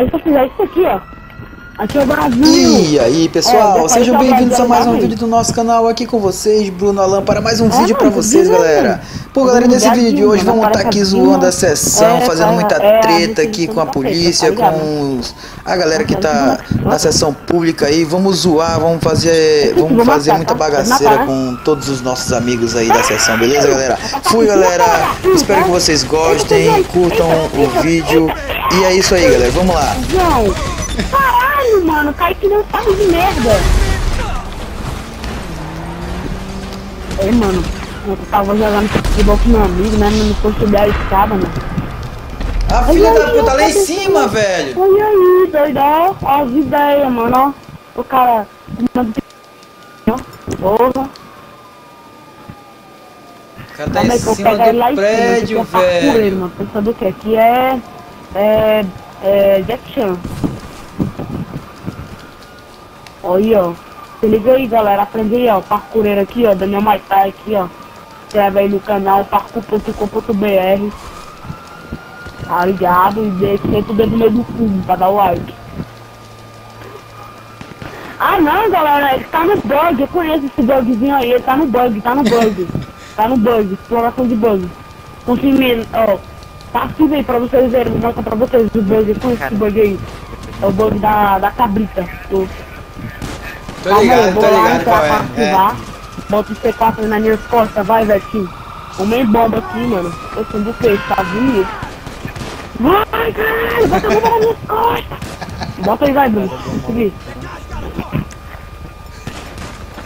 Aí se eu fizer isso aqui, ó. Aqui é o Brasil. E aí pessoal, sejam bem-vindos a mais um vídeo do nosso canal, aqui com vocês, Bruno Alan, para mais um vídeo pra vocês, galera. Pô, galera, nesse vídeo de hoje vamos estar aqui zoando a sessão, fazendo muita treta aqui com a polícia, com a galera que tá na sessão pública aí. Vamos zoar, vamos fazer muita bagaceira com todos os nossos amigos aí da sessão, beleza, galera? Fui, galera, espero que vocês gostem, curtam o vídeo. E é isso aí, galera, vamos lá. Caralho, mano, cai que não sabe de merda. Ei, mano, eu tava jogando futebol com meu amigo, né? Não consegui a escada, mano. A filha da puta lá em cima, velho. Olha aí, doidão. Ó as ideias, mano, ó. O cara... Porra. O cara tá em cima do prédio, velho. Mano, pra saber o que aqui é Jack Chan. Olha, ó. Se liga aí, galera. Aprende aí, ó. Parkoureiro aqui, ó. Daniel Maitai aqui, ó. Escreve aí no canal parkour.com.br. Tá ligado? E deixa sempre o dedo no meio do fundo pra dar o like. Ah, não, galera. Ele tá no bug. Eu conheço esse bugzinho aí. Ele tá no bug, tá no bug. Tá no bug. Exploração de bug. Confirme, ó. Passiva aí pra vocês verem. Vou mostrar pra vocês o bug. Com esse bug aí. É o bug da cabrita. Tô ligado qual é. Bota o C4 nas minhas costas, vai, Vetinho. Homem bomba aqui, mano. Eu sou do que? Estados Unidos. Vai, caralho, bota a bomba nas minhas costas. Bota aí, vai, Bruno. Consegui.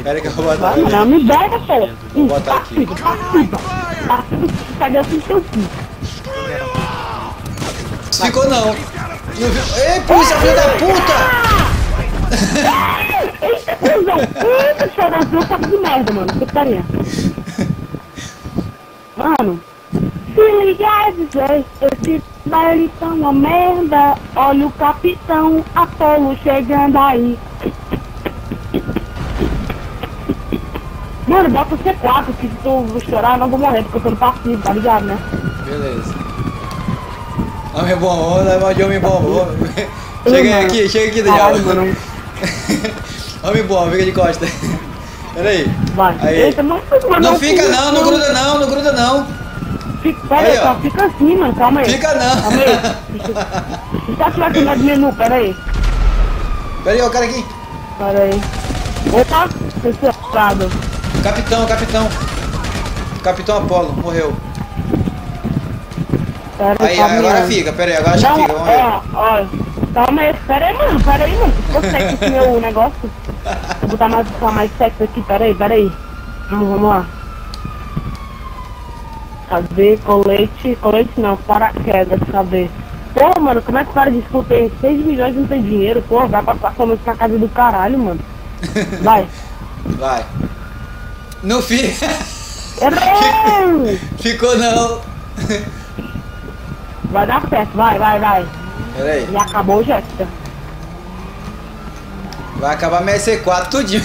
Pera que eu vou botar. Vai, mano, me pega, pô. Vou botar aqui. Participa. Cadê assim seu filho? Ficou não. Ei, polícia, filha da puta! Eita, cuzão! Eita, chorãozinho, saco de merda, mano. Que putaria. Mano, se ligar, velho. Esse baile tá uma merda. Olha o capitão Apolo chegando aí. Mano, bota o C4, que se tu chorar eu não vou morrer, porque eu tô no passivo, tá ligado, né? Beleza. Homem bom, vamos levar de homem bom. Chega aqui, Daniel. Homem bom, fica de costa. Pera aí. Vai. Aí. Eita, não fica não, não gruda não, não gruda não. Pera aí, só fica assim, mano, calma aí. Fica não. Calma aí. Deixa eu atirar aqui no menu, pera aí. Pera aí, ó, o cara aqui. Pera aí. Opa, fechado. Capitão Apolo, morreu. Pera aí, agora fica, pera aí, agora acho que fica, vamos ver. Ó, calma aí, pera aí, mano, ficou sexy esse meu negócio. Vou botar mais sexy aqui, pera aí. Vamos lá. Cadê? Colete não, paraquedas, cadê? Pô, mano, como é que para de escutar? Tem 6 milhões e não tem dinheiro, pô, vai passar somente na casa do caralho, mano. Vai. Não fica. Errei! Ficou não. Vai dar certo, vai. Pera aí. Já acabou, Jéssica. Vai acabar minha C4 tudinho.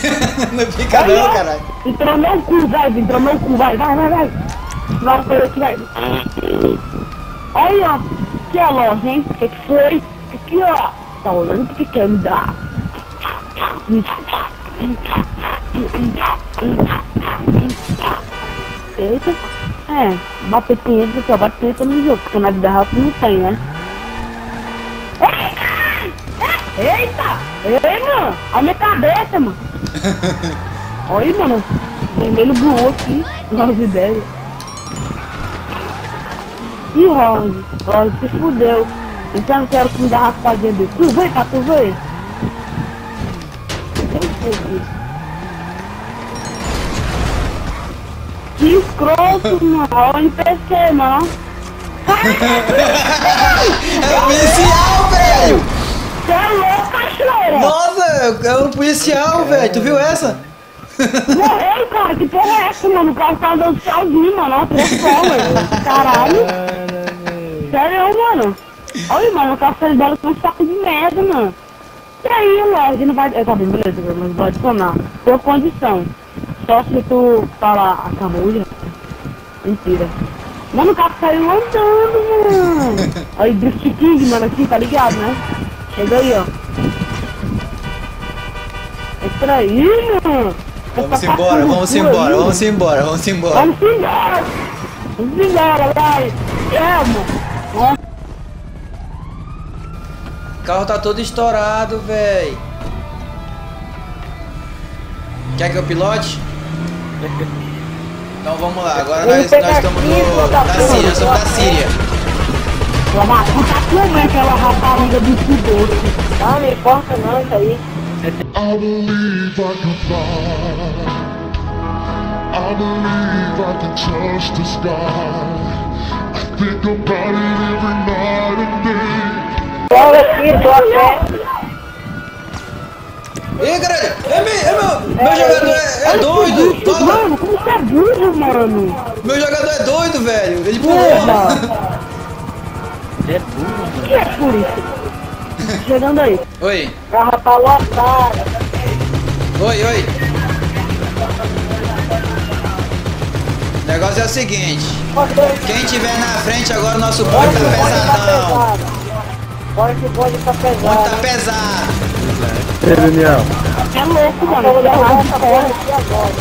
Não fica não, caralho. Entrou meu cu, vai. Vai, por aqui, vai. Aí, ó. Aqui é a loja, hein? O que foi? Aqui, ó. Tá olhando o que quer me dar. Eita. Bater 500 aqui, ó. Bate 500 no jogo, porque na vida real não tem, né? Eita! Ei, mano! Olha minha cabeça, mano! Olha aí, mano! Vermelho voou aqui, nas ideias. Ih, Roland, se fudeu. Então eu não quero que me dê raspadinha dele. Tu vê, tá? Tu vê? Que escroto, mano! Olha o NPC, mano! É o policial, velho! Você é louco, cachoeira! Nossa, é um policial, velho. Tu viu essa? Morreu, cara. Que porra é essa, mano? O carro tá andando sozinho, mano. Ó, velho. Caralho. Sério, mano. Olha, mano, o carro fez bola com um saco de merda, mano. E aí, Lorde, não vai... Tá bem, beleza, mas vou adicionar. Por condição. Só se tu falar, acabou já. Mentira. Mano, o carro saiu andando, mano. Olha, Drift King, mano, aqui, tá ligado, né? Chega aí, ó. Entra aí, mano. Vamos embora, vamos embora, vamos embora, vamos embora. Vamos embora. Vamos embora, vai. Vamos. O carro tá todo estourado, véi. Quer que eu pilote? Então vamos lá, agora nós estamos da Síria, nós somos da Síria. Uma puta como é aquela rapariga do Sudeste? Não, não importa não, isso aí. I believe I can fly. I believe I can touch the sky. I think about it every night and day. Olha aqui, tô até. Ih, caralho! Meu jogador é doido! Fala. Mano, como você é burro, mano? Meu jogador é doido, velho! Ele pulou! É burro, Que é por isso? Chegando aí. Oi! Carro tá lotado. Oi, oi! O negócio é o seguinte: quem tiver na frente agora, o nosso bonde tá pesadão! Olha que o bonde tá O bonde pesado. tá pesado! Ei, Daniel. É louco, mano. Eu vou dar uma de fora.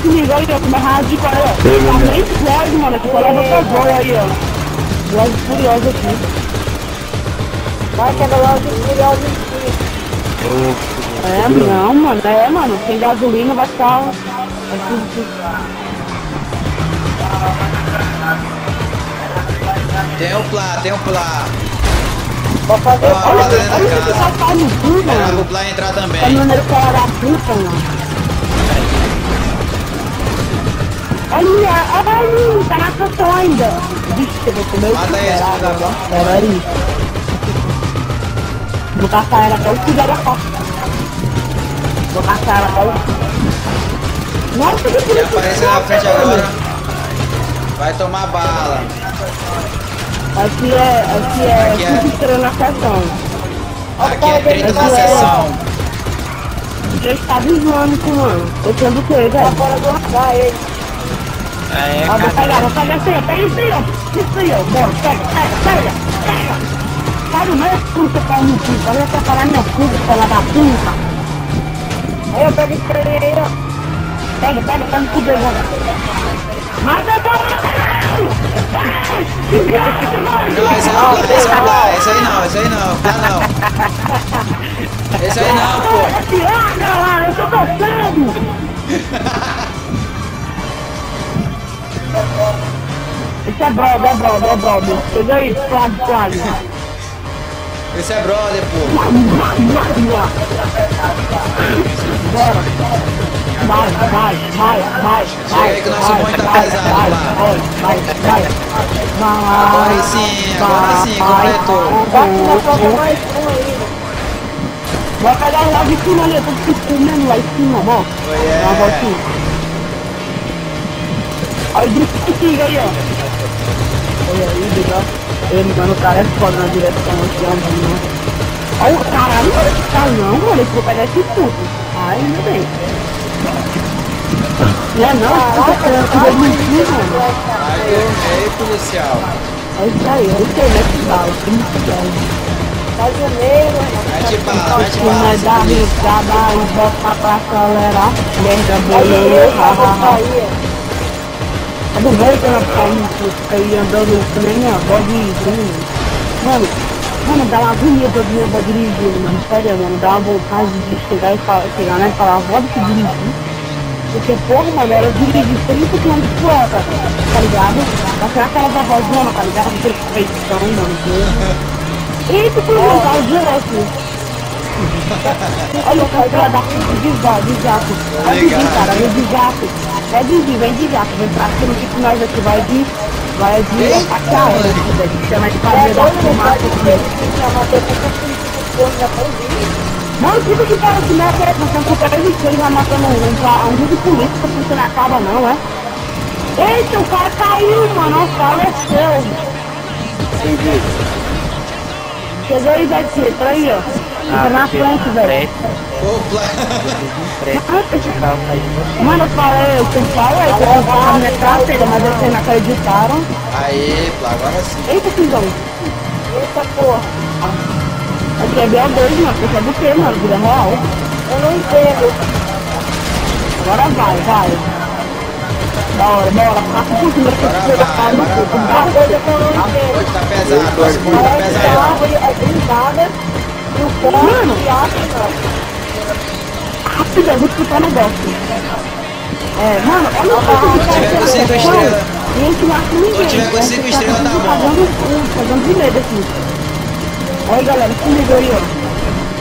Se liga aí, ó. Como é rádio, cara. Tá nem explode, mano. Essa colada tá boa aí, ó. Loja furiosa aqui. Vai que é loja furiosa aqui. Não, mano. Mano. Sem gasolina vai ficar. Tem um plá. Vou fazer. Olha Olha esse rapaz no cu, Era mano. pro plá entrar Tá também. no número fora da puta, mano. Olha, tá na canção ainda. Vixe, eu vou comer o Mata esse, filho da puta. Pera aí. Vou caçar ela até o que da foto. Vou caçar ela até o... Nossa, que Se aparecer na frente agora, vai tomar bala. Aqui é 5 estrelas na sessão. Aqui é 30 na sessão. Já está islâmico, mano. Eu tenho do que, velho? Tá fora do radar, ele. É, Ó, vou pegar assim, ó. Pega isso aí, ó. Isso aí, ó. Bora, pega. Sabe, não é puta pra mim, filho. Olha pra falar minha puta, fala da puta. Aí eu pego isso aí, ó. Pega, pra me fuder, mano. Mas eu tô... Não, esse aí não, esse aí não, plá não. Esse aí não, pô. Ah, eu tô gostando. Esse é brother. Chega aí, Flávio. Esse é brother, pô. Bora. Vai. Chega aí que o nosso bonde tá pesado lá. Agora sim, completou. Vai pegar lá de cima ali, eu tô comendo lá em cima, bom. Dá uma voltinha. Olha o drift aí, ó. Olha aí, legal. Ele, mano, o cara é foda na direção, mano. Olha o caralho, não vai ficar não, mano. Esse vou pegar esse tudo. Ai, meu bem. Não, você tá mentindo, mano. Vai dormir, policial. É isso aí, mete bala, faz o meio, Mete bala. mas dá risada e bota pra acelerar. Merda, bololô, hahaha. É do meio que ela fica aí andando que nem minha avó dirigindo. Mano, dá uma agonia pra minha avó dirigindo, mano. Sério, mano, dá uma vontade de chegar lá e falar, avó que dirigir. Porque, porra, mano, ela dirige 30 km por hora, tá ligado? Mas será que ela tá vozona, tá ligado? Perfeição, mano. Eita, que legal, direto. Olha o cara da puta de jato. Vai desvir, cara, vem de jato. Vem de jato. Vem pra cima que nós aqui vai de atacar ela. Chama de fazer da fumaça Mano, tudo que para se meter, nós estamos com 3 já matando um grupo de polícia, porque você não acaba não, é? Eita, o cara caiu, mano, faleceu. Chegou aí, Betinho, entra aí, ó. Fica na frente, velho. Mano, eu falei, que eu tava minha carteira, mas vocês não acreditaram. Aí, agora sim. Eita, filhão. Eita, porra. Aqui é BO2, mano. Você é do quê, mano? Vida real? Eu não entendo. Agora vai. Bora. Passa por cima. Bora vai. Hoje tá pesado, hoje tá pesado. Mano, rápido, eu vou escutar o negócio. Mano, olha o que tiver com 5 estrelas. Gente, não acha ninguém. Se tiver com 5 estrelas, tá bom. Fazendo de medo aqui. Olha, galera, se liga aí, ó.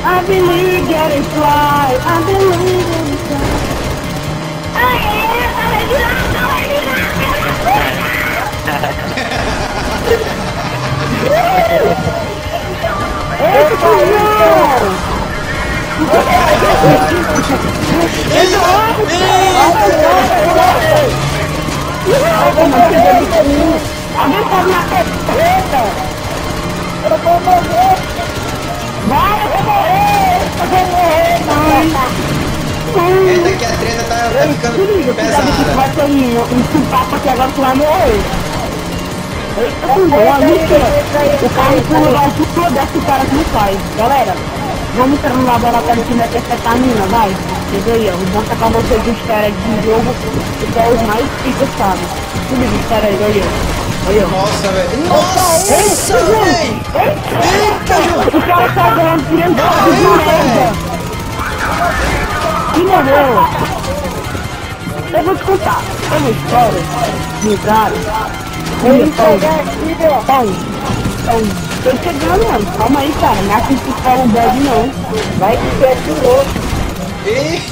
I believe that it's fly. I believe that it's fly. Esse caminhão! Alguém tá na teta! Eu vou morrer! Vai, eu vou morrer! Eita que a treta tá ficando pesada. Vai ter um papo aqui agora que vai morrer. Eita, o carro pula lá, tudo desce o cara que não faz. Galera, vamos entrar no laboratório de metanfetamina, vai. Chega aí, ó. Vou mostrar pra vocês os caras de jogo, que é os mais picos, sabe? Tudo isso, cara aí, olha aí. Nossa, velho. Nossa, velho. Eita, João. O cara tá ganhando 300 de merda. Que morreu. Eu vou te contar. É uma história. Ligado. Tô chegando, mano. Calma aí, cara. Não é assim que fala um bode, não. Vai que você é piloto.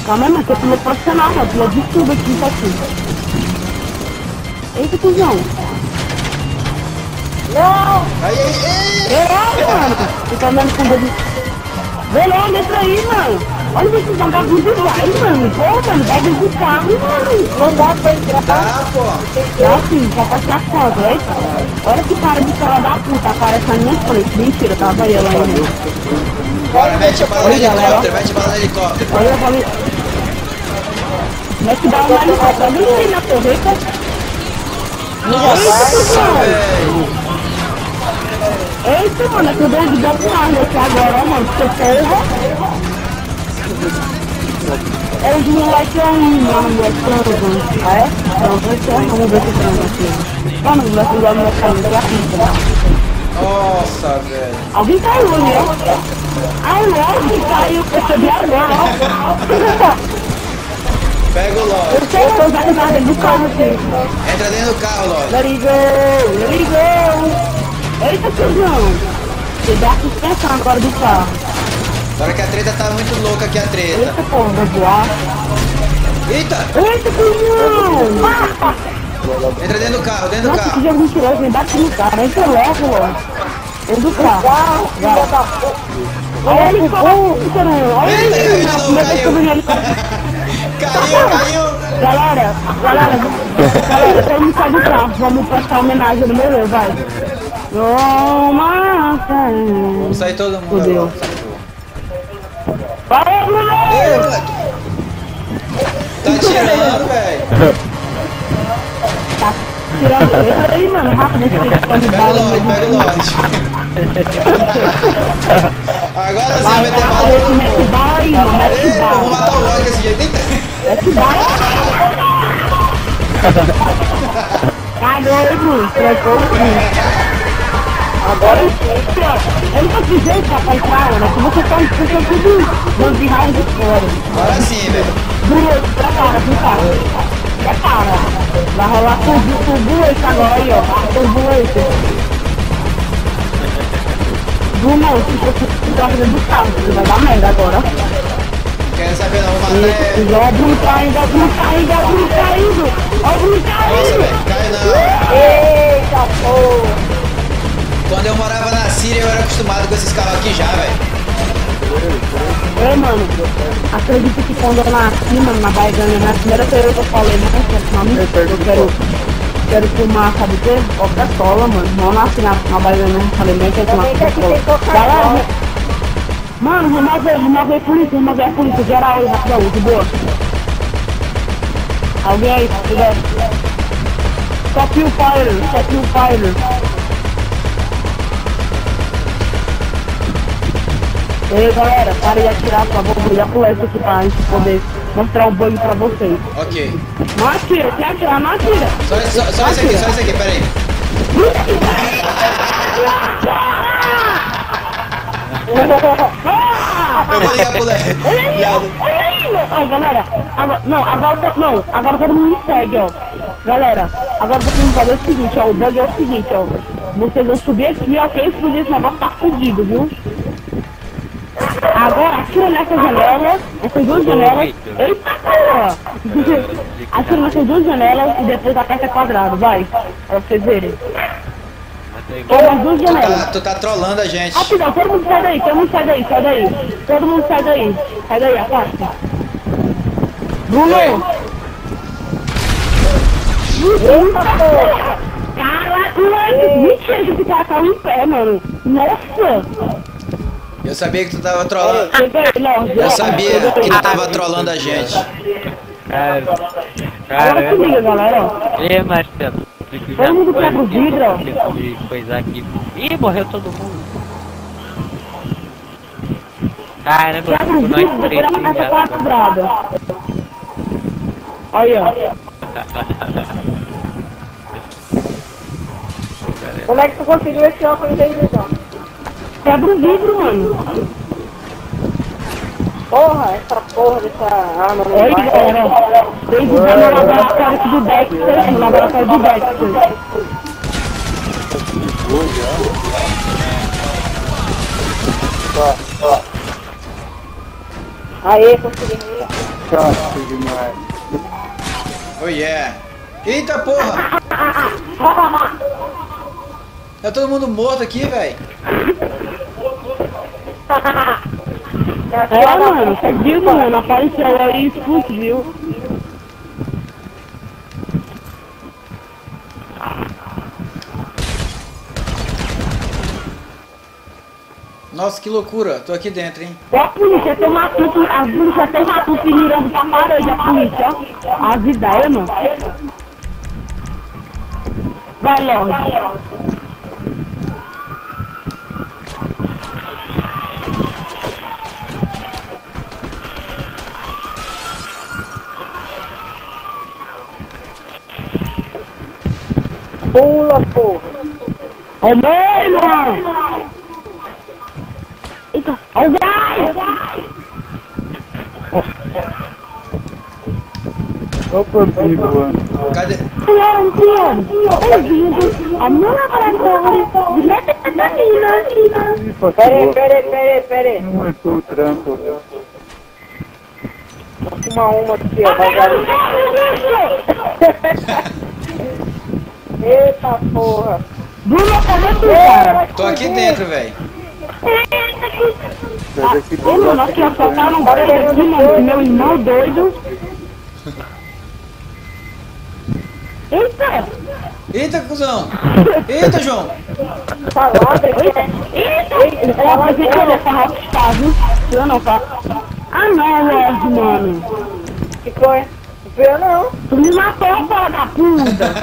Calma aí, mano. Você é piloto profissional, mano. Piloto de tudo aqui, tá aqui. Eita, cuzão. Não! Aí. Mano. Você tá andando com o dedo. Vem logo, entra aí, mano. Olha o que tá muito vai, mano. Pô, mano, vai dentro do carro, mano. Não dá pra entrar. Tá, pô. Dá sim, só pra tirar foto, né? Olha que cara de fala da puta, aparece na minha frente. Mentira, tava eu lá ainda. Bora, mete bala no helicóptero, mete bala no helicóptero. Olha, eu falei. Mete bala no helicóptero. Alguém tem na torreta? Nossa, velho. Eita, mano, é que eu dei de dar pro ar aqui agora, ó, mano. Você porra. É os moleques aí, mano, moleque transam. Ah, é? Vamos ver se transa aqui. Mano, o moleque igual o moleque caindo da pista. Nossa, velho. Alguém caiu ali, ó. Ai, logo que caiu, percebi agora, ó. Pega o Eu Lorde. sei, eu tô dentro do carro aqui. Entra dentro do carro, Lorde. Let it go. Eita, cuzão. Você dá a suspensão agora do carro. Agora que a treta tá muito louca aqui, a treta. Eita, porra, vai voar. Eita! Eita, cuzão. Entra dentro do carro, dentro do Nossa, que carro. jogo mentiroso, me bate no carro. Entra logo, ó. Dentro do carro. Vai. Olha ele, olha Eita, caiu de ele. novo, Como é que eu tô vendo ele? Caiu. Galera, todo mundo sai do carro. Vamos prestar homenagem no meu, vai. Vamos sair todo mundo Fudeu. agora. Vai, Bruno! Tá tirando, velho. Tá tirando ele aí, mano. Rápido, esse Pega o Lorde, pega o Lorde. Agora sim vai meter bala. Mete bala aí, mano. Mete Vamos bala. matar o Lorde desse jeito. Eita. Mete bala. Cagou, Bruno. Trocou o Bruno. Agora eu não tô dizendo pra entrar, né? Que você tá tudo dando de raiva de fora. Agora sim, velho. Bruno, prepara. Vai rolar turbulência agora aí, ó. Turbulência. Bruno, se você tá dentro do carro, você vai dar merda agora. Quero saber não, vou matar ele. Ó, o Bruno caindo. Ó, o Bruno Nossa, caindo. velho, cai não. Eita, porra. Quando eu morava na Síria, eu era acostumado com esses carros aqui já, velho. Ei, mano, acredito que quando eu nasci, mano, na Baigana, na primeira vez que eu falei, né, que eu quero fumar, sabe o quê? Coca-Cola, mano. Não nasci na Baigana, eu falei, nem quero fumar Coca-Cola. Galera, mano, remove a polícia, geral aí, rapidão, de boa. Alguém aí, se puder. Stop you fire. Ei, galera, para de atirar, por favor, vou pular isso aqui pra gente poder mostrar o bug pra vocês. Ok. Não atira, se atirar, não atira. Só esse aqui, pera aí. Eu vou ligar pro Léo. Olha aí, ó, galera. Agora todo mundo me segue, ó. Galera, agora vocês vão fazer o seguinte, ó. O bug é o seguinte, ó. Vocês vão subir aqui, ó. Quem explodir esse negócio tá fudido, viu? Agora atira nessas janelas, essas duas janelas. Eita porra! Atira nessas duas janelas e depois aperta quadrado, vai. Pra vocês verem. Toma as duas janelas. Tu tá trolando a gente. Rapidão, todo mundo sai daí, todo mundo sai daí, sai daí. Todo mundo sai daí. Sai daí, afasta. Bruno! Eita porra! Caralho, mentira que esse cara caiu em pé, mano. Nossa! Eu sabia que tu tava trolando. Eu sabia que tu tava trolando a gente. Agora se liga, galera. Ei, Marcelo. Todo mundo quebra o vidro, ó. Coisa aqui. Ih, morreu todo mundo. Caramba, Quebra o vidro, depois ela aperta quadrada. Olha, ó. Como é que tu conseguiu esse óculos aí, então? Quebra o vidro, mano. Porra, essa porra dessa arma não Olha, vai. galera, ó. Desde o laboratório aqui do Dexter, no laboratório do Dexter. Aê, consegui. Chato demais. Oh yeah. Eita porra! Tá todo mundo morto aqui, velho. É, mano, você viu, mano? Apareceu aí e explodiu. Nossa, que loucura. Tô aqui dentro, hein. Ó, a polícia tem uma tudo, as polícias tem uma tudo mirando pra parede, a polícia, ó. As ideias, mano. Vai, Lorde. Pula, porra. Ó, meu, irmão. Eita, ó o gás. Opa, amigo, mano. Cadê? Bem-vindo ao meu laboratório de metanfetamina. Ih, passou. Pera aí. Não aguentou o tranco. Vou fumar uma aqui, ó. Vai ali. Eita porra. Bruno, cadê tu, cara? Tô aqui dentro, velho. Sai daqui do Ô, mano, lado aqui, ó, soltaram um barulho aqui, mano, meu irmão doido. Eita! Eita, cuzão. Eita, João. Palavra que é. Eita! Eu pensei que ele ia falar que está, viu? Eu não faço. Ah, não, Lorde, mano. Que foi? Não fui eu não. Tu me matou, filha da puta.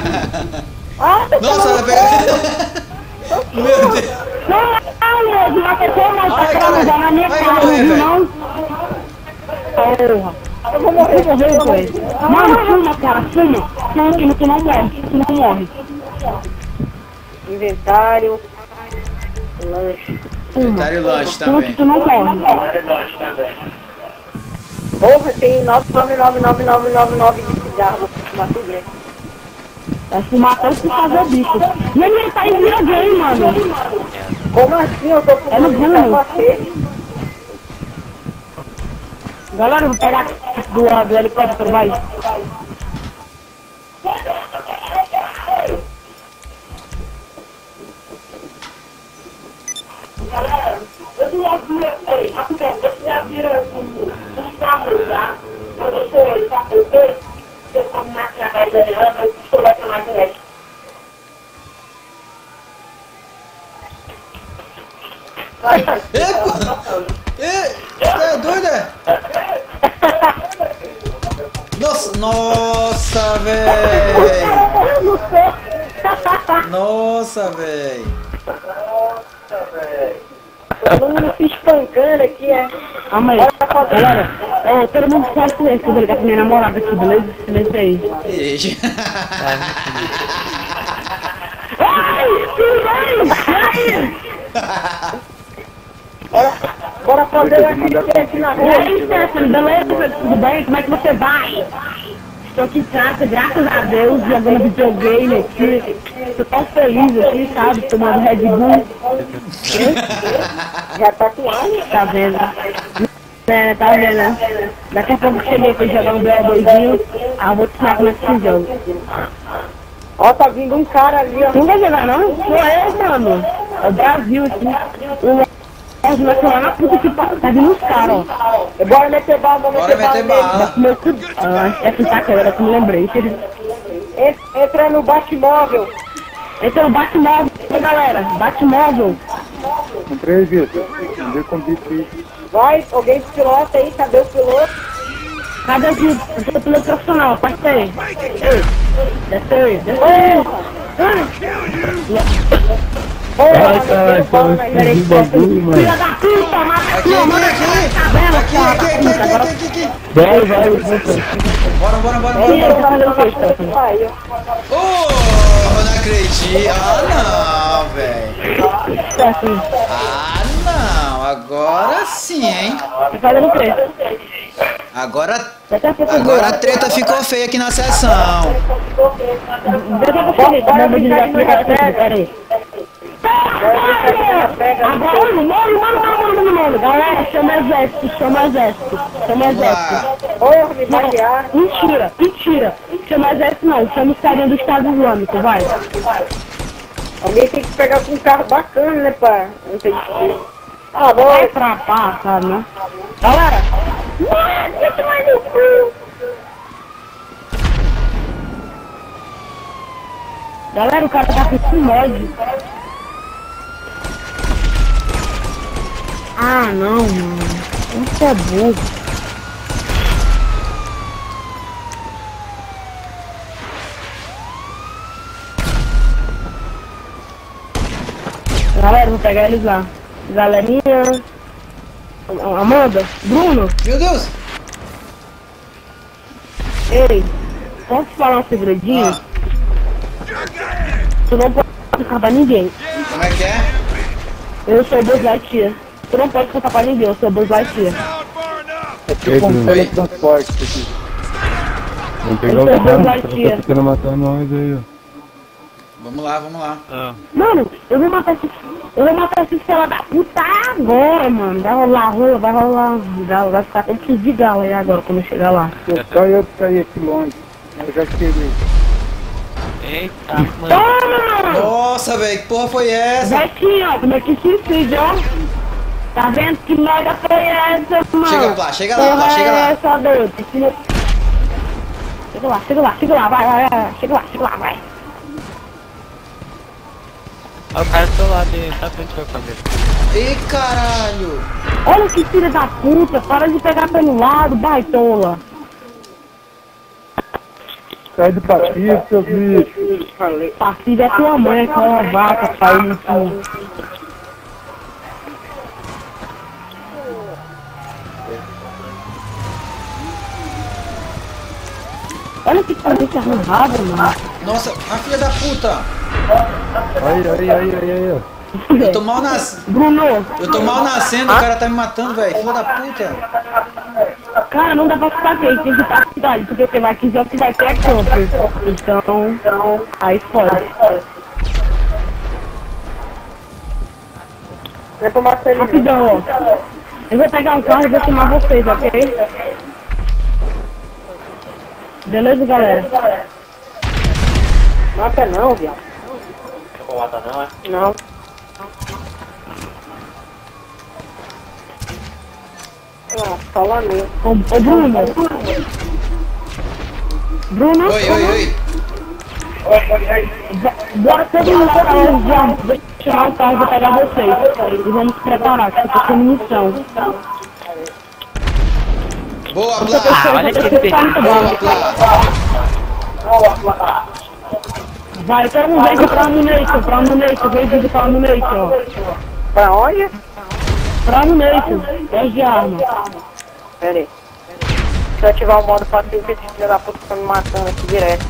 Ah, tu Nossa, ela pegou. Meu Deus. não, Lorde, mas você foi, mas tá Ai, querendo caralho. usar na minha Vai cara, morrer, viu, velho. não? Porra. Eu vou morrer, velho. Mano, fuma, cara, fuma. Fuma que tu não morre, tu não morre. Inventário. Lanche. Fuma. Inventário e lanche Fuma que também. tu não morre. Porra, tem 99999 de cigarro. Vou fumar tudo, né? Vai fumar até se fazer bico. E ele tá em videogame, mano. Como assim? Eu tô É no fumando Bruno. você. Galera, eu vou pegar do helicóptero, vai. Epa! É doida? Nossa, velho! Nossa, velho! Todo mundo se espancando aqui, é. Calma aí. Galera, todo mundo faz silêncio, que eu vou ligar pra minha namorada aqui, beleza? Silêncio aí. Beijo. Ai, filho, Bora fazer aqui na e rua. aí, Stefano, beleza? Tudo bem? Como é que você vai? Estou aqui em casa, graças a Deus, jogando videogame aqui. Tô tão feliz aqui, sabe? Tomando Red Bull. Já tá com ar, Tá vendo? É, tá vendo, né? Daqui a pouco eu cheguei pra jogar um BO2zinho. Ah, eu vou te ensinar como é que se joga. Ó, tá vindo um cara ali, ó. Não vai jogar não? Sou eu, mano. É o Brasil aqui. O Lorde vai lá na puta que tá vindo os caras, ó. Bora meter bala, vamos Bora meter meter bala. bala. Meu cu... Ah, essa tá câmera que eu me lembrei. Entra no Batmóvel. Esse é o Batmóvel, galera. Batmóvel. Comprei, Vitor. Andei com o bicho aí. Vai, alguém pilota aí, cadê o piloto? Cadê o Gil? Eu sou piloto profissional, aposta aí. Ei, desce aí, desce aí. Ai, caralho, Peraí, filha da puta, mata Aqui, aqui, mano. Tá vendo? aqui. Bora. Ei, tá fazendo o que, Stefano? Oh, não acredito. Ah, não, velho. Stefano, Ah, não. Agora sim, hein. tá fazendo o quê? Agora Daqui a pouco eu a treta ficou feia aqui na sessão. Daqui a pouco eu cheguei, como eu vou desligar a câmera, peraí. Agora, mano, galera, chama o exército. Ô, me basear. Mentira, chama o exército não, chama os carinha do Estado Islâmico, vai. Alguém tem que pegar com um carro bacana, né, pá? Não tem que... Ah, Vai bora. pra pá, sabe, né? Galera, que mais no cu. Galera, o cara tá com esse mod. Ah, não, mano. Você é burro. Galera, vou pegar eles lá. Galerinha. Amanda, Bruno, Meu Deus. ei, posso te falar um segredinho? Ah, Tu não pode contar pra ninguém. como é que é? Eu sou o Buzz Lightyear. Tu não pode contar pra ninguém, eu sou o Buzz Lightyear. É tipo um teletransporte isso aqui. Vamos pegar Eu o sou o Buzz cara, Lightyear. tá tentando matar nós aí, ó. Vamos lá. Mano, eu vou matar esse fela da puta agora, mano. Vai rolar. Vai ficar até de galo aí agora quando eu chegar lá. Só eu que saí aqui longe. Eu já cheguei. Eita, mano. Toma, mano! Nossa, velho, que porra foi essa? Betinho, ó, como é que se fez, ó? Tá vendo que merda foi essa, mano? Chega lá, Porra chega lá. é essa, doido? Chega lá, vai. Chega lá, vai. Olha o cara do seu lado aí, tá frente da câmera. Ih, caralho. Olha que filha da puta, para de pegar pelo lado, baitola. Sai do partido, seus bichos. Passiva é tua mãe, aquela vaca, pai, no cu. Olha que cabeça arrumada, mano. Nossa, a filha da puta. Aí, ó. Eu tô mal nascendo, o cara tá me matando, velho. Filha da puta. Cara, não dá pra ficar aqui, tem que estar na cidade, porque você vai quiser que vai ter a camper. Então, aí fora. Vai tomar feliz. Rapidão, ó. Eu vou pegar um carro e vou chamar vocês, ok? Beleza, galera? Mata não, viado. Não mata não, é? Não. Ah, fala mesmo. Ô, Bruno. Bruno? Oi. Bora todo mundo pra onde vamos. Deixa eu chamar o carro, vou pegar vocês. E vamos se preparar, que eu tô sem munição. Boa, Essa Blá. pessoa olha essa que pessoa tá muito Blá. Vai, todo mundo vem pra Munition, veio vídeo pra Munition. Pra onde? Pra no meio, 10 de arma. Pera aí. Deixa eu ativar o modo passivo que esse filho da puta tá me matando aqui direto.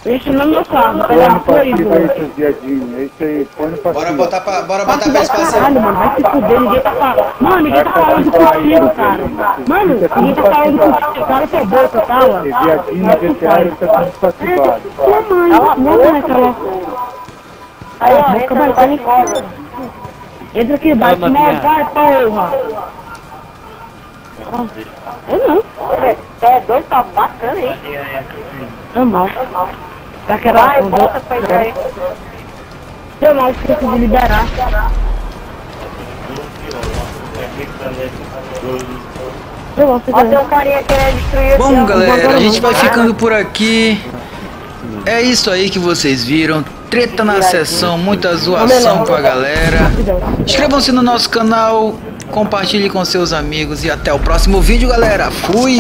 Deixa no meu carro, Põe pega no a coisa. passivo aí, seus viadinhos. É isso aí, põe no passivo. Bora botar pra espaço. Caralho, mano, vai se fuder, ninguém tá falando. Mano, ninguém tá falando contigo, cara. Mano, ninguém tá falando contigo, cara, que é boca, tá, Esse viadinho desse área tá tudo passivado. Mano, aquela... Aí, ó, entra vai embora. Entra aqui, bate Calma, mal, Bia. vai, porra. Eu não, Você é doido, tá bacana, hein? eu mal. Daquela... Vai, volta pra isso aí. Eu mal, esqueci de liberar. Eu gosto Ó, de... tem um carinha querendo destruir Bom, aqui, ó. galera, a gente vai ficando por aqui. É isso aí que vocês viram. Treta na sessão, muita zoação com a galera. Inscrevam-se no nosso canal, compartilhe com seus amigos e até o próximo vídeo, galera. Fui!